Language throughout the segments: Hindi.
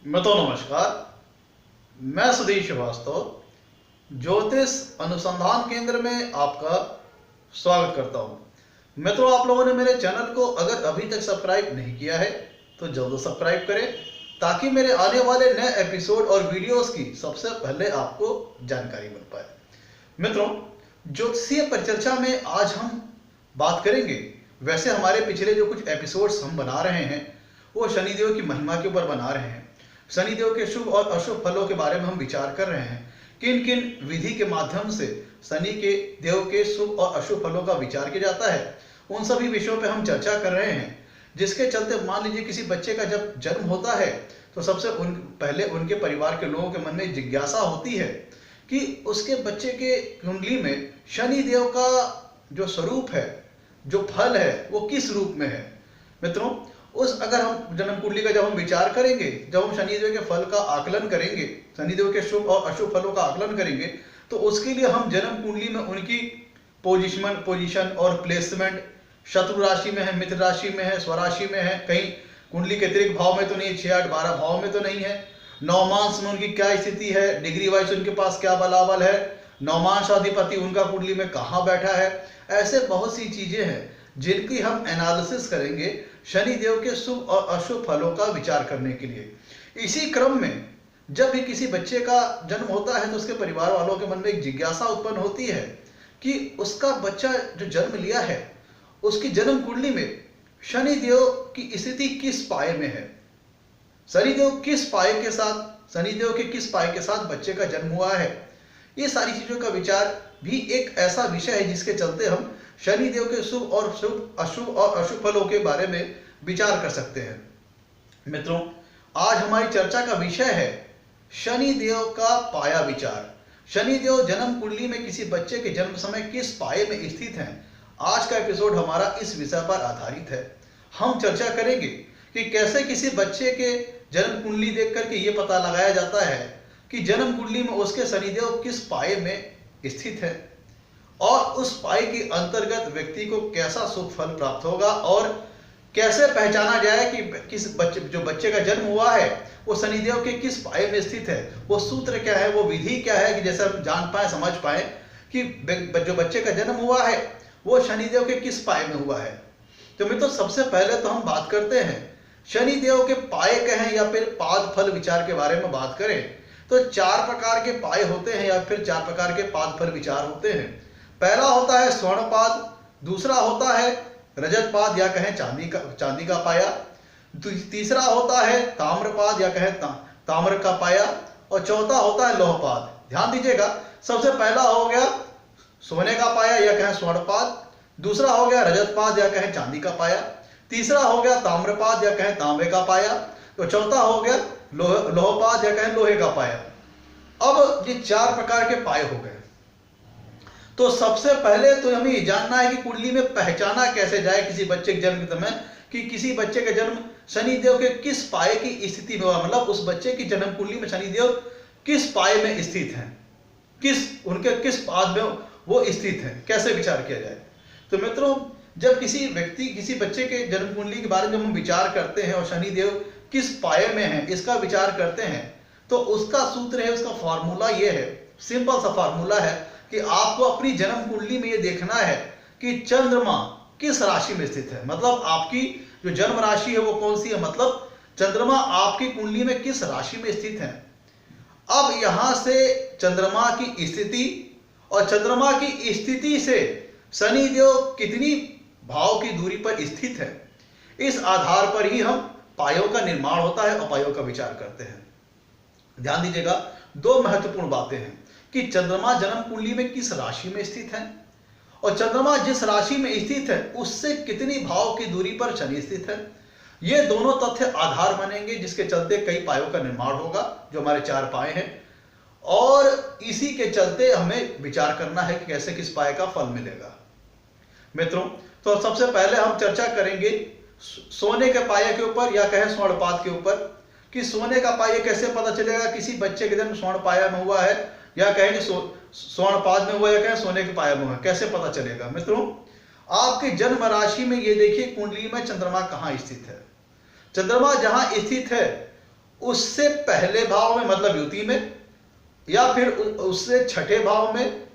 नमस्कार। मैं सुधीर श्रीवास्तव ज्योतिष अनुसंधान केंद्र में आपका स्वागत करता हूं। मित्रों, आप लोगों ने मेरे चैनल को अगर अभी तक सब्सक्राइब नहीं किया है तो जल्द सब्सक्राइब करें ताकि मेरे आने वाले नए एपिसोड और वीडियोस की सबसे पहले आपको जानकारी मिल पाए। मित्रों, ज्योतिषीय परिचर्चा में आज हम बात करेंगे। वैसे हमारे पिछले जो कुछ एपिसोड्स हम बना रहे हैं वो शनिदेव की महिमा के ऊपर बना रहे हैं। शनिदेव के शुभ और अशुभ फलों के बारे में हम विचार कर रहे हैं। किन किन विधि के माध्यम से शनि के देव के शुभ और अशुभ फलों का विचार किया जाता है, उन सभी विषयों पर हम चर्चा कर रहे हैं। जिसके चलते मान लीजिए किसी बच्चे का जब जन्म होता है तो सबसे पहले उनके परिवार के लोगों के मन में जिज्ञासा होती है कि उसके बच्चे के कुंडली में शनि देव का जो स्वरूप है, जो फल है, वो किस रूप में है। मित्रों, उस अगर हम जन्म कुंडली का जब हम विचार करेंगे, जब हम शनिदेव के फल का आकलन करेंगे, शनिदेव के शुभ और अशुभ फलों का आकलन करेंगे, तो उसके लिए हम जन्म कुंडली में उनकी पोजीशन और प्लेसमेंट, शत्रु राशि में है, मित्र राशि में है, स्वराशि में है, कहीं कुंडली के अतिरिक्त भाव में तो नहीं, 6, 8, 12 भाव में तो नहीं है, नवमांश में उनकी क्या स्थिति है, डिग्री वाइज उनके पास क्या बलाबल है, नवमांश अधिपति उनका कुंडली में कहाँ बैठा है। ऐसे बहुत सी चीजें हैं जिनकी हम एनालिसिस करेंगे शनि देव के शुभ और अशुभ फलों का विचार करने के लिए। इसी क्रम में जब भी किसी बच्चे का जन्म होता है तो उसके परिवार वालों के मन में एक जिज्ञासा उत्पन्न होती है कि उसका बच्चा जो जन्म लिया है उसकी जन्म कुंडली में शनि देव की स्थिति किस पाए में है, शनिदेव किस पाए के साथ, शनिदेव के किस पाए के साथ बच्चे का जन्म हुआ है। ये सारी चीजों का विचार भी एक ऐसा विषय है जिसके चलते हम शनिदेव के शुभ और अशुभ फलों के बारे में विचार कर सकते हैं। मित्रों, आज हमारी चर्चा का विषय है शनिदेव का पाया विचार। शनिदेव जन्म कुंडली में किसी बच्चे के जन्म समय किस पाए में स्थित हैं। आज का एपिसोड हमारा इस विषय पर आधारित है। हम चर्चा करेंगे कि कैसे किसी बच्चे के जन्म कुंडली देख करके ये पता लगाया जाता है कि जन्म कुंडली में उसके शनिदेव किस पाए में स्थित है और उस पाई के अंतर्गत व्यक्ति को कैसा सुख फल प्राप्त होगा और कैसे पहचाना जाए कि किस बच्चे जो बच्चे का जन्म हुआ है वो शनिदेव के किस पाए में स्थित है। वो सूत्र क्या है, वो विधि क्या है कि जैसे हम जान पाए, समझ पाए कि जो बच्चे का जन्म हुआ है वो शनिदेव के किस पाए में हुआ है। तो मित्रों, सबसे पहले तो हम बात करते हैं शनिदेव के पाए कहें या फिर पाद फल विचार के बारे में बात करें तो 4 प्रकार के पाए होते हैं या फिर 4 प्रकार के पाद फल विचार होते हैं। पहला होता है स्वर्णपाद, दूसरा होता है रजतपाद या कहें चांदी का पाया, तीसरा होता है ताम्रपाद या कहें ताम्र का पाया और चौथा होता है लौहपाद। ध्यान दीजिएगा, सबसे पहला हो गया सोने का पाया या कहें स्वर्णपाद, दूसरा हो गया रजतपाद या कहें चांदी का पाया, तीसरा हो गया ताम्रपाद या कहें तांबे का पाया, तो चौथा हो गया लोहपाद या कहें लोहे का पाया। अब ये 4 प्रकार के पाए हो गए। तो सबसे पहले तो हमें ये जानना है कि कुंडली में पहचाना कैसे जाए किसी बच्चे के जन्म के समय कि किसी बच्चे का जन्म शनिदेव के किस पाए की स्थिति में हुआ, मतलब उस बच्चे की जन्म कुंडली में शनिदेव किस पाए में स्थित हैं, किस पाद में वो स्थित हैं, कैसे विचार किया जाए। तो मित्रों, जब किसी बच्चे के जन्म कुंडली के बारे में हम विचार करते हैं और शनिदेव किस पाए में है इसका विचार करते हैं तो उसका सूत्र है, उसका फॉर्मूला ये है, सिंपल सा फॉर्मूला है कि आपको अपनी जन्म कुंडली में ये देखना है कि चंद्रमा किस राशि में स्थित है। मतलब आपकी जो जन्म राशि है वो कौन सी है, मतलब चंद्रमा आपकी कुंडली में किस राशि में स्थित है। अब यहां से चंद्रमा की स्थिति और चंद्रमा की स्थिति से शनिदेव कितनी भाव की दूरी पर स्थित है, इस आधार पर ही हम पायों का निर्माण होता है और पायों का विचार करते हैं। ध्यान दीजिएगा, 2 महत्वपूर्ण बातें हैं कि चंद्रमा जन्म कुंडली में किस राशि में स्थित है और चंद्रमा जिस राशि में स्थित है उससे कितनी भाव की दूरी पर शनि स्थित है। ये दोनों तथ्य आधार बनेंगे जिसके चलते कई पायों का निर्माण होगा, जो हमारे 4 पाए हैं, और इसी के चलते हमें विचार करना है कि कैसे किस पाए का फल मिलेगा। मित्रों, तो सबसे पहले हम चर्चा करेंगे सोने के पाए के ऊपर या कहें स्वर्णपाद के ऊपर कि सोने का पाया कैसे पता चलेगा किसी बच्चे के जन्म स्वर्ण पाया में हुआ है या कहें कि स्वर्णपाद में हुआ या कहें सोने के पाया में हुआ, कैसे पता चलेगा। मित्रों, आपके जन्म राशि में ये देखिए कुंडली में चंद्रमा कहाँ स्थित है। चंद्रमा जहां स्थित है उससे पहले भाव में मतलब युति में, या फिर उससे छठे भाव में,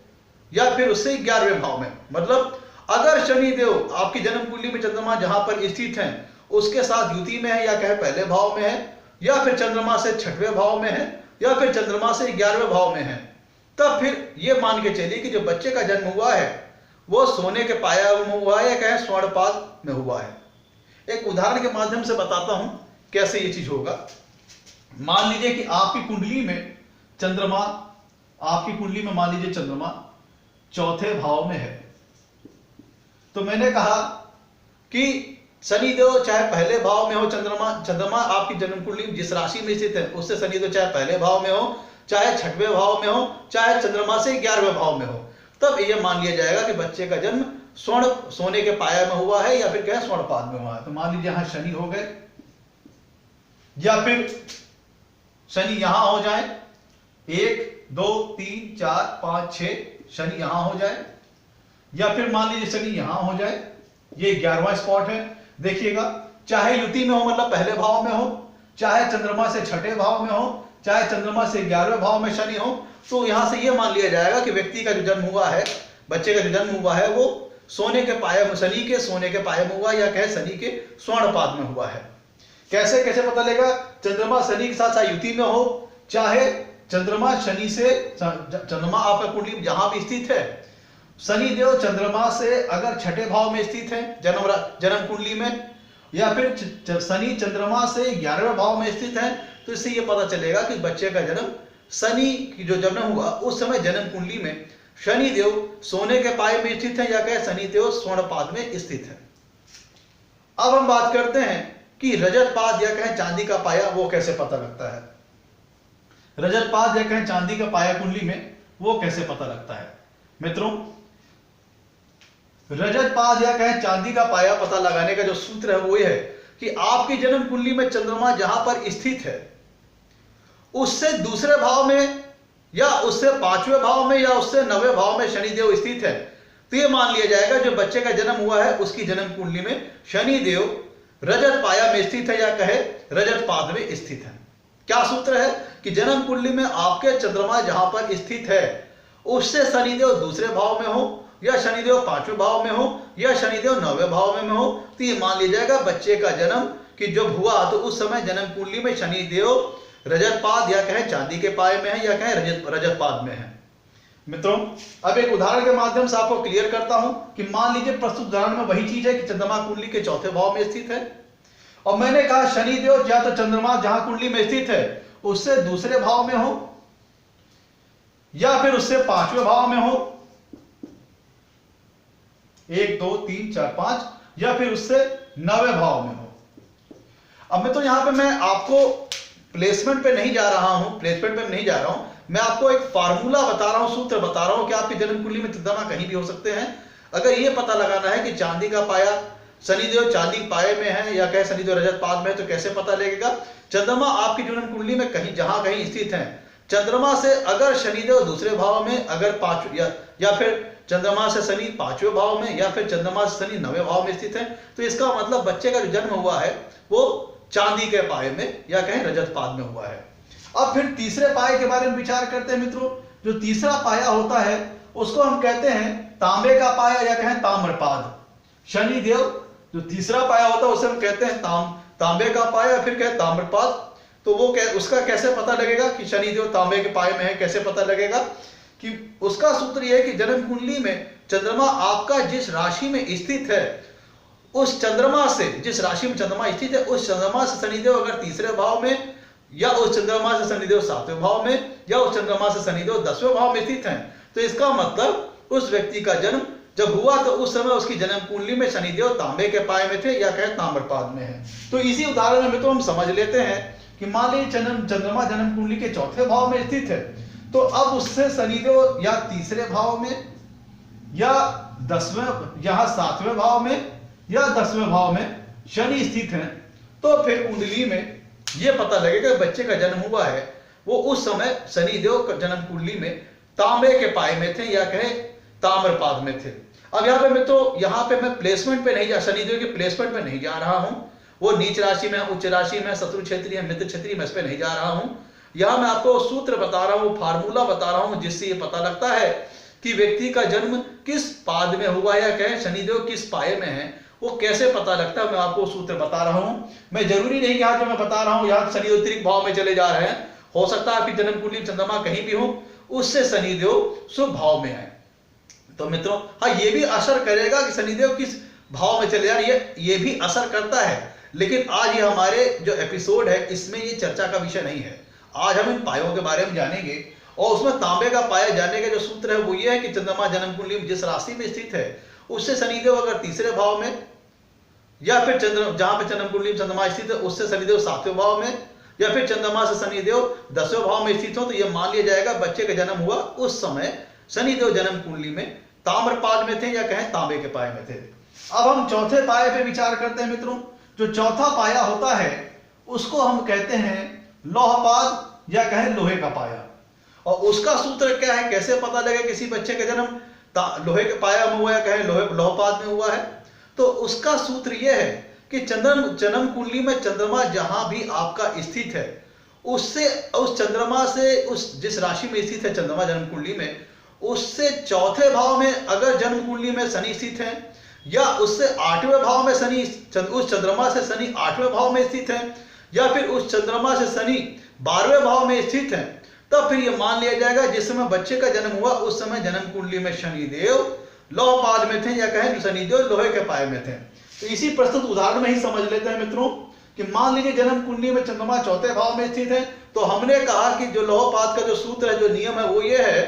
या फिर उससे 11वें भाव में। मतलब अगर शनिदेव आपकी जन्म कुंडली में चंद्रमा जहां पर स्थित है उसके साथ युति में है, या कहे पहले भाव में है, या फिर चंद्रमा से छठवें भाव में है, या फिर चंद्रमा से 11वें भाव में है, तब फिर ये मान के चलिए कि जो बच्चे का जन्म हुआ है वो सोने के पाया में हुआ है, या कहे स्वर्णपाद में हुआ है। एक उदाहरण के माध्यम से बताता हूं कैसे ये चीज होगा। मान लीजिए कि आपकी कुंडली में चंद्रमा, आपकी कुंडली में मान लीजिए चंद्रमा चौथे भाव में है। तो मैंने कहा कि शनिदेव चाहे पहले भाव में हो, चंद्रमा आपकी जन्म कुंडली में जिस राशि में स्थित है उससे शनिदेव चाहे पहले भाव में हो, चाहे छठवें भाव में हो, चाहे चंद्रमा से 11वें भाव में हो, तब यह मान लिया जाएगा कि बच्चे का जन्म सोने के पाया में हुआ है, या फिर क्या स्वर्णपाद में हुआ है। तो मान लीजिए यहां शनि हो गए, या फिर शनि यहां हो जाए, 1 2 3 4 5 6 शनि यहां हो जाए, या फिर मान लीजिए शनि यहां हो जाए, ये 11वां स्पॉट है। देखिएगा, चाहे युति में हो मतलब पहले भाव में हो, चाहे चंद्रमा से छठे भाव में हो, चाहे चंद्रमा से 11वें भाव में शनि हो, तो यहां से यह मान लिया जाएगा कि व्यक्ति का जो जन्म हुआ है, बच्चे का जो जन्म हुआ है, वो सोने के पाए में, शनि के सोने के पाए में हुआ, या कहे शनि के स्वर्णपाद में हुआ है। कैसे कैसे पता लगेगा? चंद्रमा शनि के साथ चाहे युति में हो, चाहे चंद्रमा शनि से, चंद्रमा आपका कुंडली जहां भी स्थित है, शनिदेव चंद्रमा से अगर छठे भाव में स्थित है जन्म कुंडली में, या फिर शनि चंद्रमा से 11वें भाव में स्थित है, तो इससे यह पता चलेगा कि बच्चे का जन्म शनि की जो जन्म हुआ उस समय जन्म कुंडली में शनिदेव सोने के पाए में स्थित है, या कहे शनिदेव स्वर्णपाद में स्थित है। अब हम बात करते हैं कि रजत पाद या कहें चांदी का पाया वो कैसे पता लगता है। रजत पाद या कहें चांदी का पाया कुंडली में वो कैसे पता लगता है। मित्रों, रजत पाद या कहें चांदी का पाया पता लगाने का जो सूत्र है वो ये है कि आपकी जन्म कुंडली में चंद्रमा जहां पर स्थित है उससे दूसरे भाव में, या उससे 5वें भाव में, या उससे 9वें भाव में शनिदेव स्थित है, तो यह मान लिया जाएगा जो बच्चे का जन्म हुआ है उसकी जन्म कुंडली में शनिदेव रजत पाया में स्थित है, या कहे रजत पाद में स्थित है। क्या सूत्र है कि जन्म कुंडली में आपके चंद्रमा जहां पर स्थित है उससे शनिदेव दूसरे भाव में हो, या शनिदेव 5वें भाव में हो, या शनिदेव 9वें भाव में हो, तो ये मान लिया जाएगा बच्चे का जन्म कि जब हुआ तो उस समय जन्म कुंडली में शनिदेव रजत पाद या कहें चांदी के पाए में है, या कहें रजत पाद में है। मित्रों, अब एक उदाहरण के माध्यम से आपको क्लियर करता हूं कि मान लीजिए प्रस्तुत उदाहरण में वही चीज है कि चंद्रमा कुंडली के चौथे भाव में स्थित है, और मैंने कहा शनिदेव या तो चंद्रमा जहां कुंडली में स्थित है उससे दूसरे भाव में हो, या फिर उससे 5वें भाव में हो, 1 2 3 4 5, या फिर उससे 9वें भाव में हो। अब मैं तो यहां पे मैं आपको प्लेसमेंट पे नहीं जा रहा हूं, मैं आपको एक फार्मूला बता रहा हूं, सूत्र बता रहा हूं कि आपकी जन्म कुंडली में चंद्रमा कहीं भी हो सकते हैं। अगर ये पता लगाना है कि चांदी का पाया शनिदेव चांदी पाए में है, या कहे शनिदेव रजत पाद में है, तो कैसे पता लगेगा? चंद्रमा आपकी जन्म कुंडली में कहीं जहां कहीं स्थित है, चंद्रमा से अगर शनिदेव दूसरे भाव में, अगर या फिर चंद्रमा से शनि 5वें भाव में, या फिर चंद्रमा से शनि 9वें भाव में स्थित है, तो इसका मतलब बच्चे का जो जन्म हुआ है वो चांदी के पाए में, या कहें रजत पाद में हुआ है। अब फिर तीसरे पाए के बारे में विचार करते हैं। मित्रों, जो तीसरा पाया होता है उसको हम कहते हैं तांबे का पाया, या कहें ताम्रपाद। शनिदेव जो तीसरा पाया होता है उसे हम कहते हैं तांबे का पाया, फिर कहें ताम्रपाद। तो वो उसका कैसे पता लगेगा कि शनिदेव तांबे के पाए में है? कैसे पता लगेगा कि उसका सूत्र यह है कि जन्म कुंडली में चंद्रमा आपका जिस राशि में स्थित है, उस चंद्रमा से, जिस राशि में चंद्रमा स्थित है उस चंद्रमा से शनिदेव अगर तीसरे भाव में, या उस चंद्रमा से शनिदेव 7वें भाव में, या उस चंद्रमा से शनिदेव 10वें भाव में स्थित हैं, तो इसका मतलब उस व्यक्ति का जन्म जब हुआ तो उस समय उसकी जन्म कुंडली में शनिदेव तांबे के पाए में थे, या कहें ताम्रपाद में है। तो इसी उदाहरण में तो हम समझ लेते हैं कि मान लीजिए चंद्रमा जन्म कुंडली के चौथे भाव में स्थित है, तो अब उससे शनिदेव या तीसरे भाव में, या 10वें, यहां 7वें भाव में, या 10वें भाव में शनि स्थित हैं, तो फिर कुंडली में यह पता लगेगा बच्चे का जन्म हुआ है वो उस समय शनिदेव जन्म कुंडली में तांबे के पाए में थे, या कहें ताम्रपाद में थे। अब यहाँ पे मैं प्लेसमेंट पे नहीं जा, शनिदेव के प्लेसमेंट पे नहीं जा रहा हूं, वो नीच राशि में है, उच्च राशि में, शत्रु क्षेत्रीय है, मित्र क्षेत्रीय, मैं इस पे नहीं जा रहा हूं। यहां मैं आपको सूत्र बता रहा हूं, फार्मूला बता रहा हूं, जिससे ये पता लगता है कि व्यक्ति का जन्म किस पाद में हुआ, या कहें शनिदेव किस पाए में है, वो कैसे पता लगता है। मैं आपको सूत्र बता रहा हूं। मैं जरूरी नहीं कि आज जो मैं बता रहा हूं यहाँ शनिदेव अतिरिक्त भाव में चले जा रहे हैं, हो सकता है आपकी जन्म कुंडली चंद्रमा कहीं भी हो, उससे शनिदेव शुभ भाव में है। तो मित्रों हाँ, ये भी असर करेगा कि शनिदेव किस भाव में चले जा रही है, ये भी असर करता है। लेकिन आज ये हमारे जो एपिसोड है इसमें ये चर्चा का विषय नहीं है। आज हम इन पायों के बारे में जानेंगे, और उसमें तांबे का पाया जानने का जो सूत्र है वो ये है कि चंद्रमा जन्म कुंडली में जिस राशि में स्थित है उससे शनिदेव अगर तीसरे भाव में, या फिर जहां पे जन्म कुंडली में चंद्रमा स्थित है उससे शनिदेव सातवें भाव में, या फिर चंद्रमा से शनिदेव 10वें भाव में स्थित हो, तो यह मान लिया जाएगा बच्चे का जन्म हुआ उस समय शनिदेव जन्म कुंडली में ताम्रपाद में थे, या कहें तांबे के पाए में थे। अब हम चौथे पाए पे विचार करते हैं मित्रों। जो चौथा पाया होता है उसको हम कहते हैं लौहपाद, या कहें लोहे का पाया। और उसका सूत्र क्या है, कैसे पता लगे किसी बच्चे का जन्म लोहे के पाया में हुआ या कहें लौहपाद में हुआ है। तो उसका सूत्र यह है कि जन्म कुंडली में चंद्रमा जहां भी आपका स्थित है उससे, उस चंद्रमा से, उस जिस राशि में स्थित है चंद्रमा जन्म कुंडली में, उससे चौथे भाव में अगर जन्म कुंडली में शनि स्थित है, या उससे 8वें भाव में शनि, उस चंद्रमा से शनि 8वें भाव में स्थित है, या फिर उस चंद्रमा से शनि 12वें भाव में स्थित है, तब फिर यह मान लिया जाएगा जिस समय बच्चे का जन्म हुआ उस समय जन्म कुंडली में शनिदेव लौहपाद में थे, या कहें शनिदेव लोहे के पाए में थे। तो इसी प्रस्तुत उदाहरण में ही समझ लेते हैं मित्रों कि मान लीजिए जन्म कुंडली में चंद्रमा चौथे भाव में स्थित है, तो हमने कहा कि जो लौहपाद का जो सूत्र है, जो नियम है, वो ये है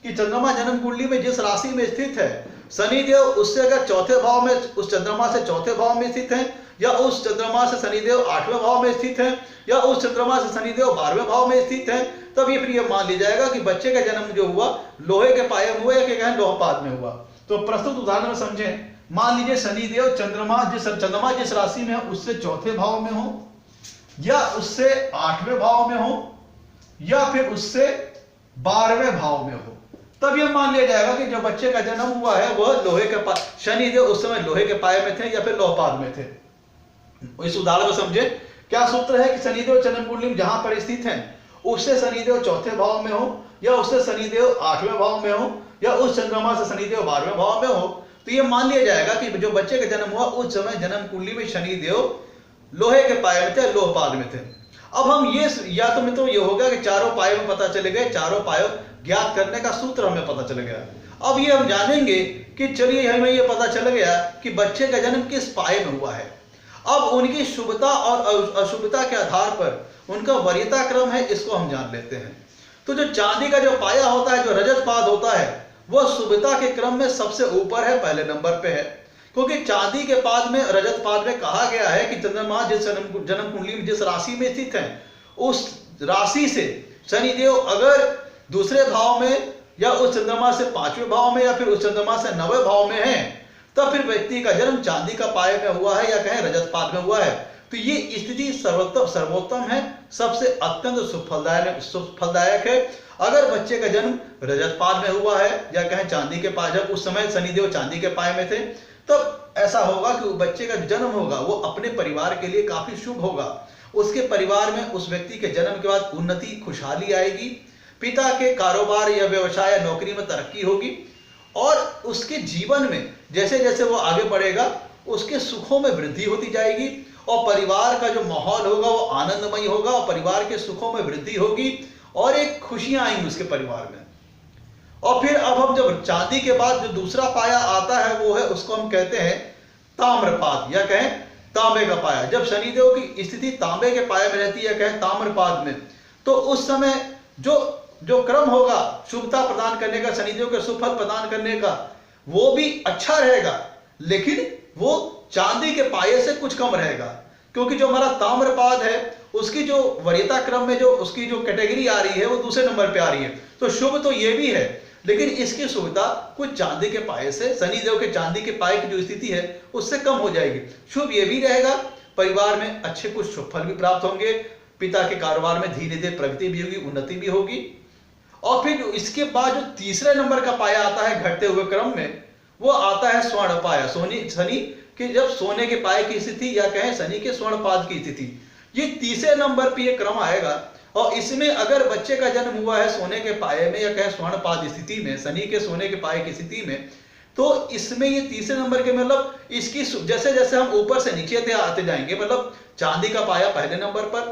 कि चंद्रमा जन्म कुंडली में जिस राशि में स्थित है शनिदेव उससे अगर चौथे भाव में, उस चंद्रमा से चौथे भाव में स्थित है, या उस चंद्रमा से शनिदेव 8वें भाव में स्थित है, या उस चंद्रमा से शनिदेव 12वें भाव में स्थित है, तब ये फिर ये मान लिया जाएगा कि बच्चे का जन्म जो हुआ लोहे के पाए में हुआ, या कहें लौहपाद में हुआ। तो प्रस्तुत उदाहरण में समझें। मान लीजिए शनिदेव चंद्रमा जिस राशि में है उससे चौथे भाव में हो, या उससे 8वें भाव में हो, या फिर उससे 12वें भाव में हो, तब यह मान लिया जाएगा कि जो बच्चे का जन्म हुआ है वह लोहे के पाए, शनिदेव उस समय लोहे के पाए में थे या फिर लौहपाद में थे। इस उदाहरण में समझे क्या सूत्र है कि शनिदेव जन्म कुंडली में जहां पर स्थित है उससे शनिदेव चौथे भाव में हो, या उससे शनिदेव 8वें भाव में हो, या उस चंद्रमा से शनिदेव 12वें भाव में हो, तो यह मान लिया जाएगा कि जो बच्चे का जन्म हुआ उस समय जन्म कुंडली में शनिदेव लोहे के पाए में थे, लोहपाद में थे। अब हम ये, या तो मित्रों ये होगा कि चारों पाए में पता चले गए, चारों पाए ज्ञात करने का सूत्र हमें पता चल गया। अब ये हम जानेंगे कि चलिए हमें ये पता चल गया कि बच्चे का जन्म किस पाए में हुआ है। अब उनकी शुभता और अशुभता के आधार पर उनका वरीयता क्रम है, इसको हम जान लेते हैं। तो जो चांदी का जो पाया होता है, जो रजत पाद होता है, वह शुभता के क्रम में सबसे ऊपर है, पहले नंबर पे है। क्योंकि चांदी के पाद में, रजत पाद में कहा गया है कि चंद्रमा जिस जन्म कुंडली में जिस राशि में स्थित है उस राशि से शनिदेव अगर दूसरे भाव में, या उस चंद्रमा से 5वें भाव में, या फिर उस चंद्रमा से 9वें भाव में है, तब फिर व्यक्ति का जन्म चांदी का पाए में हुआ है, या कहें रजत पाद में हुआ है। तो ये स्थिति सर्वोत्तम है, सबसे अत्यंत सुफलदायक है। अगर बच्चे का जन्म रजत पाद में हुआ है, या कहें चांदी के पाए, जब उस समय शनिदेव चांदी के पाए में थे, तब ऐसा होगा कि बच्चे का जन्म होगा वो अपने परिवार के लिए काफी शुभ होगा। उसके परिवार में उस व्यक्ति के जन्म के बाद उन्नति, खुशहाली आएगी, पिता के कारोबार या व्यवसाय या नौकरी में तरक्की होगी, और उसके जीवन में जैसे जैसे वो आगे बढ़ेगा उसके सुखों में वृद्धि होती जाएगी, और परिवार का जो माहौल होगा वो आनंदमय होगा, और परिवार के सुखों में वृद्धि होगी, और एक खुशियां आएंगी उसके परिवार में। और फिर अब हम जब चांदी के बाद जो दूसरा पाया आता है वो है, उसको हम कहते हैं ताम्रपाद, या कहें तांबे का पाया। जब शनिदेव की स्थिति तांबे के पाए में रहती है, कहें ताम्रपाद में, तो उस समय जो क्रम होगा शुभता प्रदान करने का, शनिदेव के सुफल प्रदान करने का, वो भी अच्छा रहेगा, लेकिन वो चांदी के पाए से कुछ कम रहेगा। क्योंकि जो हमारा ताम्रपाद है उसकी जो वरीयता क्रम में जो उसकी जो कैटेगरी आ रही है वो दूसरे नंबर पे आ रही है। तो शुभ तो ये भी है, लेकिन इसकी सुविधा कुछ चांदी के पाए से, शनिदेव के चांदी के पाए की जो स्थिति है उससे कम हो जाएगी। शुभ ये भी रहेगा, परिवार में अच्छे कुछ शुभ फल भी प्राप्त होंगे, पिता के कारोबार में धीरे धीरे प्रगति भी होगी, उन्नति भी होगी। और फिर इसके बाद जो तीसरे नंबर का पाया आता है घटते हुए क्रम में, वो आता है स्वर्ण पाया, शनि कि जब सोने के पाए की स्थिति या कहें शनि के स्वर्णपाद की स्थिति, ये तीसरे नंबर पे ये क्रम आएगा। और इसमें अगर बच्चे का जन्म हुआ है सोने के पाए में या कहें स्वर्णपाद स्थिति में, शनि के सोने के पाए की स्थिति में, तो इसमें ये तीसरे नंबर के मतलब इसकी जैसे जैसे हम ऊपर से नीचे आते जाएंगे, मतलब चांदी का पाया पहले नंबर पर,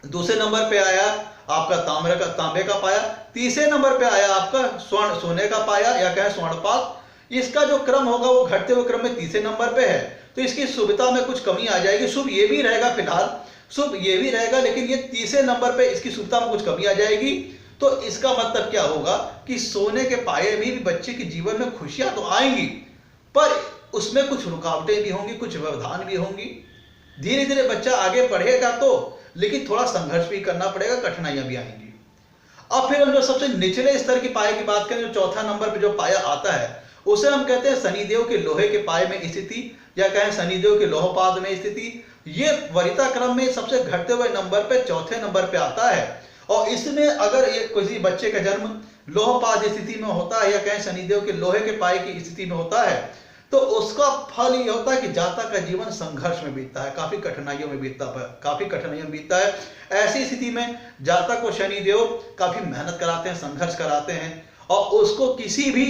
दूसरे नंबर पे आया आपका तांबे का पाया, तीसरे नंबर पे आया आपका सोने का पाया या कहें स्वर्णपात। इसका जो क्रम होगा वो घटते हुए क्रम में तीसरे नंबर पे है, तो इसकी शुभता में कुछ कमी आ जाएगी। शुभ ये भी रहेगा, फिलहाल शुभ ये भी रहेगा, लेकिन ये तीसरे नंबर पे इसकी शुभता में कुछ कमी आ जाएगी। तो इसका मतलब क्या होगा कि सोने के पाए में भी बच्चे के जीवन में खुशियां तो आएंगी, पर उसमें कुछ रुकावटें भी होंगी, कुछ व्यवधान भी होंगी। धीरे धीरे बच्चा आगे बढ़ेगा तो, लेकिन थोड़ा संघर्ष भी करना पड़ेगा, कठिनाइयां भी आएंगी। अब फिर हम जो सबसे निचले स्तर की पाए की बात करें, जो चौथा नंबर पे जो पाया आता है उसे हम कहते हैं शनिदेव के लोहे के पाए में स्थिति या कहें शनिदेव के लोहपाद में स्थिति। ये वरीयता क्रम में सबसे घटते हुए नंबर पे चौथे नंबर पे आता है। और इसमें अगर ये किसी बच्चे का जन्म लोहपाद स्थिति में होता है या कहें शनिदेव के लोहे के पाए की स्थिति में होता है, तो उसका फल ये होता है कि जातक का जीवन संघर्ष में बीतता है, काफी कठिनाइयों में बीतता है। ऐसी स्थिति में जातक को शनिदेव काफी मेहनत कराते हैं, संघर्ष कराते हैं, और उसको किसी भी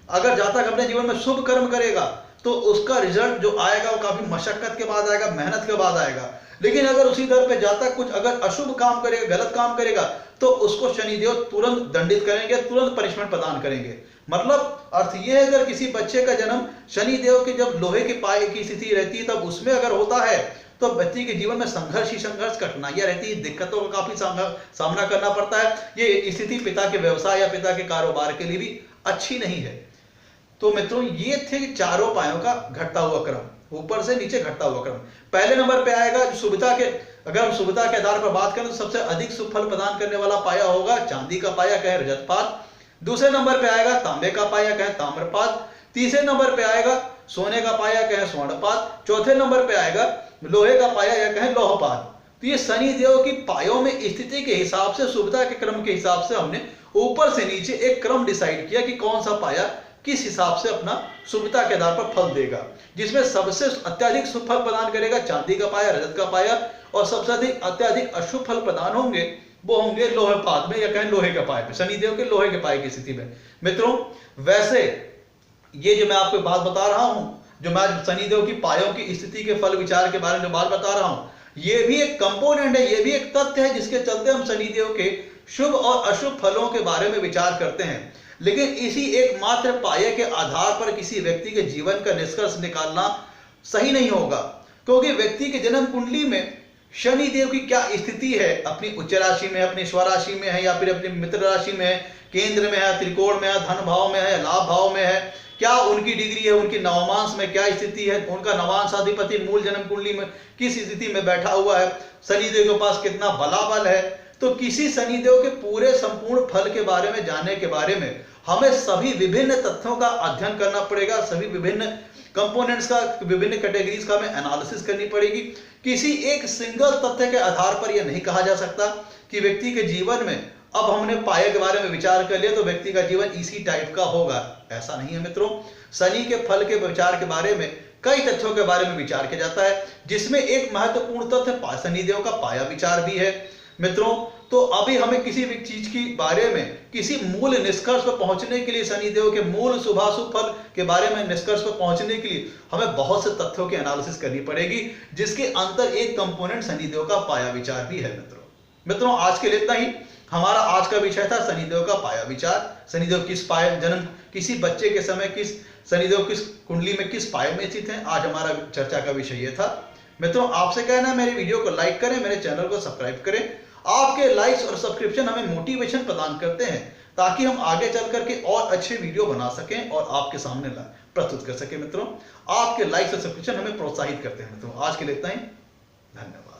अगर जातक अपने जीवन में शुभ कर्म करेगा तो उसका रिजल्ट जो आएगा वो काफी मशक्कत के बाद आएगा, मेहनत के बाद आएगा। लेकिन अगर उसी दर पे जातक कुछ अगर अशुभ काम करेगा, गलत काम करेगा, तो उसको शनिदेव तुरंत दंडित करेंगे, तुरंत पनिशमेंट प्रदान करेंगे। मतलब अर्थ यह है, अगर किसी बच्चे का जन्म शनिदेव के जब लोहे के पाए की स्थिति रहती है तब उसमें अगर होता है, तो बच्चे के जीवन में संघर्ष ही संघर्ष, कठिनाइयां रहती है, दिक्कतों का काफी सामना करना पड़ता है। ये स्थिति पिता के व्यवसाय या पिता के कारोबार के लिए भी अच्छी नहीं है। तो मित्रों ये थे चारों पायों का घटता हुआ क्रम, ऊपर से नीचे घटता हुआ क्रम। पहले नंबर पे आएगा शुभता के, अगर हम शुभता के आधार पर बात करें तो सबसे अधिक शुभ फल प्रदान करने वाला पाया होगा चांदी का पाया कहे रजतपात। दूसरे नंबर पे आएगा तांबे का पाया कहे ताम्रपात। तीसरे नंबर पे आएगा सोने का पाया कहे स्वर्णपात। चौथे नंबर पे आएगा लोहे का पाया या कहे लौहपात। तो ये शनि देव की पायों में स्थिति के हिसाब से, शुभता के क्रम के हिसाब से हमने ऊपर से नीचे एक क्रम डिसाइड किया कि कौन सा पाया किस हिसाब से अपना शुभता के आधार पर फल देगा, जिसमें सबसे अत्यधिक शुभ फल प्रदान करेगा चांदी का पाया, रजत का पाया, और सबसे अधिक अत्यधिक अशुभ फल प्रदान होंगे वो होंगे लोहपाद में या कहें लोहे के पाए पे, शनिदेव के लोहे के पाए की स्थिति में। मित्रों वैसे ये जो मैं आपको बात बता रहा हूं, जो मैं शनिदेव की पायों की स्थिति के फल विचार के बारे में जो बात बता रहा हूं, ये भी एक कंपोनेंट है, ये भी एक तथ्य है जिसके चलते हम शनिदेव के शुभ और अशुभ फलों के बारे में विचार करते हैं। लेकिन इसी एकमात्र पाये के आधार पर किसी व्यक्ति के जीवन का निष्कर्ष निकालना सही नहीं होगा, क्योंकि व्यक्ति के जन्म कुंडली में शनि देव की क्या स्थिति है, अपनी उच्च राशि में, अपनी स्वराशि में है, या फिर अपनी मित्र राशि में है, केंद्र में है, त्रिकोण में है, धन भाव में है, लाभ भाव में है, क्या उनकी डिग्री है, उनकी नवमांश में क्या स्थिति है, उनका नवांशाधिपति मूल जन्म कुंडली में किस स्थिति में बैठा हुआ है, शनिदेव के पास कितना बलाबल है। तो किसी शनिदेव के पूरे संपूर्ण फल के बारे में जानने के बारे में हमें सभी विभिन्न तथ्यों का अध्ययन करना पड़ेगा, सभी विभिन्न कंपोनेंट्स का, विभिन्न कैटेगरीज का हमें एनालिसिस करनी पड़ेगी। किसी एक सिंगल तथ्य के आधार पर यह नहीं कहा जा सकता कि व्यक्ति के जीवन में अब हमने पाए के बारे में विचार कर लिया तो व्यक्ति का जीवन इसी टाइप का होगा, ऐसा नहीं है मित्रों। शनि के फल के विचार के बारे में कई तथ्यों के बारे में विचार किया जाता है, जिसमें एक महत्वपूर्ण तथ्य शनिदेव का पाया विचार भी है मित्रों। तो अभी हमें किसी भी चीज के बारे में किसी मूल निष्कर्ष पर पहुंचने के लिए, शनिदेव के मूल शुभाशुभ फल के बारे में निष्कर्ष पर पहुंचने के लिए हमें बहुत से तथ्यों की एनालिसिस करनी पड़ेगी, जिसके अंतर एक कंपोनेंट शनिदेव का पाया विचार भी है मित्रों आज के लिए इतना ही। हमारा आज का विषय था शनिदेव का पाया विचार। शनिदेव किस पाए जन्म, किसी बच्चे के समय किस शनिदेव किस कुंडली में किस पाए में स्थित है, आज हमारा चर्चा का विषय यह था। मित्रों आपसे कहना है मेरे वीडियो को लाइक करें, मेरे चैनल को सब्सक्राइब करें। आपके लाइक्स और सब्सक्रिप्शन हमें मोटिवेशन प्रदान करते हैं ताकि हम आगे चल करके और अच्छे वीडियो बना सकें और आपके सामने प्रस्तुत कर सकें। मित्रों आपके लाइक्स और सब्सक्रिप्शन हमें प्रोत्साहित करते हैं। मित्रों आज के लिए इतना ही, धन्यवाद।